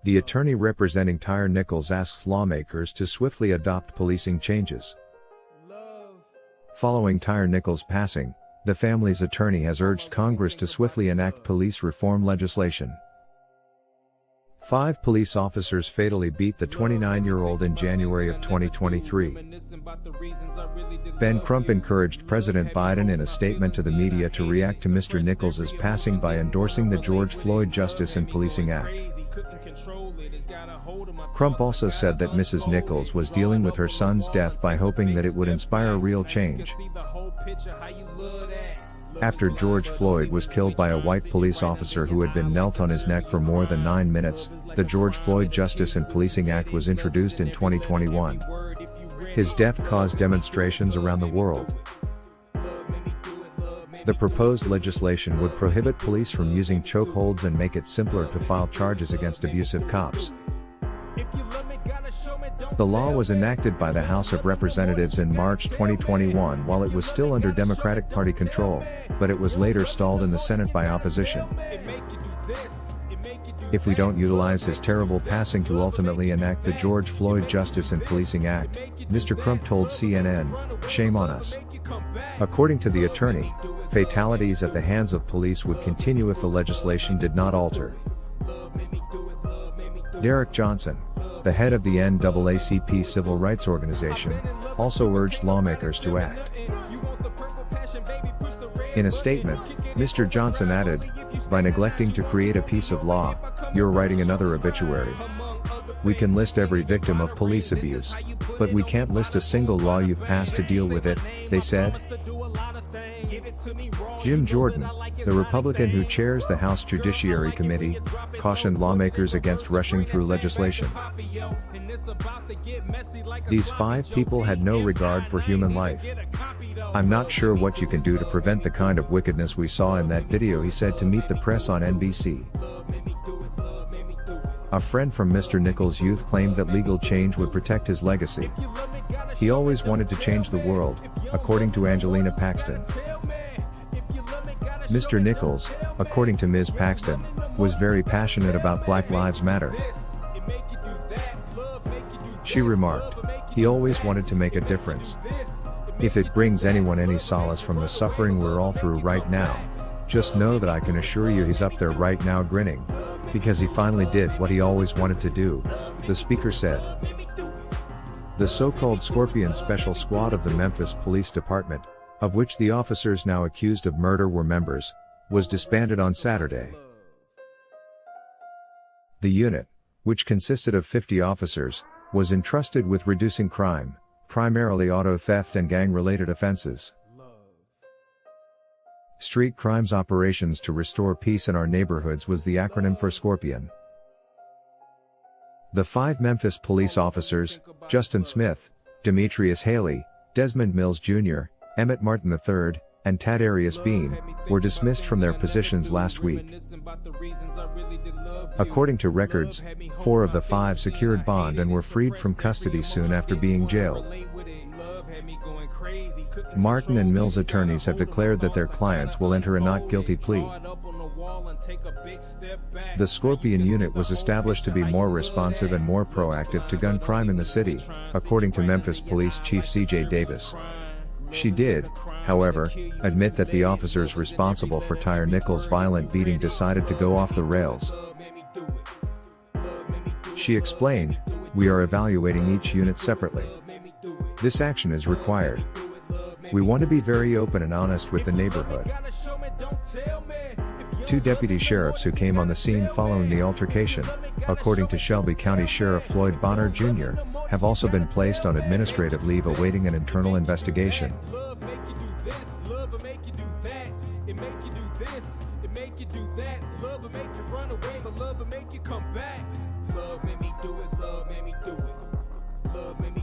The attorney representing Tyre Nichols asks lawmakers to swiftly adopt policing changes. Following Tyre Nichols' passing, the family's attorney has urged Congress to swiftly enact police reform legislation. 5 police officers fatally beat the 29-year-old in January of 2023. Ben Crump encouraged President Biden in a statement to the media to react to Mr. Nichols' passing by endorsing the George Floyd Justice and Policing Act. Crump also said that Mrs. Nichols was dealing with her son's death by hoping that it would inspire real change. After George Floyd was killed by a white police officer who had been knelt on his neck for more than 9 minutes, the George Floyd Justice and Policing Act was introduced in 2021. His death caused demonstrations around the world. The proposed legislation would prohibit police from using chokeholds and make it simpler to file charges against abusive cops. The law was enacted by the House of Representatives in March 2021 while it was still under Democratic Party control, but it was later stalled in the Senate by opposition. If we don't utilize his terrible passing to ultimately enact the George Floyd Justice and Policing Act, Mr. Crump told CNN, shame on us. According to the attorney, fatalities at the hands of police would continue if the legislation did not alter. Derek Johnson, the head of the NAACP civil rights organization, also urged lawmakers to act. In a statement, Mr. Johnson added, by neglecting to create a piece of law, you're writing another obituary. We can list every victim of police abuse, but we can't list a single law you've passed to deal with it, they said. Jim Jordan, the Republican who chairs the House Judiciary Committee, cautioned lawmakers against rushing through legislation. These 5 people had no regard for human life. I'm not sure what you can do to prevent the kind of wickedness we saw in that video, he said to Meet the Press on NBC. A friend from Mr. Nichols' youth claimed that legal change would protect his legacy. He always wanted to change the world, according to Angelina Paxton. Mr. Nichols, according to Ms. Paxton, was very passionate about Black Lives Matter. She remarked, he always wanted to make a difference. If it brings anyone any solace from the suffering we're all through right now, just know that I can assure you he's up there right now grinning, because he finally did what he always wanted to do, the speaker said. The so-called Scorpion Special Squad of the Memphis Police Department, of which the officers now accused of murder were members, was disbanded on Saturday. The unit, which consisted of 50 officers, was entrusted with reducing crime, primarily auto theft and gang-related offenses. Street Crimes Operations to Restore Peace in Our Neighborhoods was the acronym for Scorpion. The 5 Memphis police officers, Justin Smith, Demetrius Haley, Desmond Mills Jr., Emmett Martin III, and Tadarius Bean, were dismissed from their positions last week. According to records, 4 of the 5 secured bond and were freed from custody soon after being jailed. Martin and Mills attorneys have declared that their clients will enter a not guilty plea. The Scorpion unit was established to be more responsive and more proactive to gun crime in the city, according to Memphis Police Chief C.J. Davis. She did, however, admit that the officers responsible for Tyre Nichols' violent beating decided to go off the rails. She explained, we are evaluating each unit separately. This action is required. We want to be very open and honest with the neighborhood. 2 deputy sheriffs who came on the scene following the altercation, according to Shelby County Sheriff Floyd Bonner Jr., have also been placed on administrative leave awaiting an internal investigation. Love made me do it, love made me do it. Love made me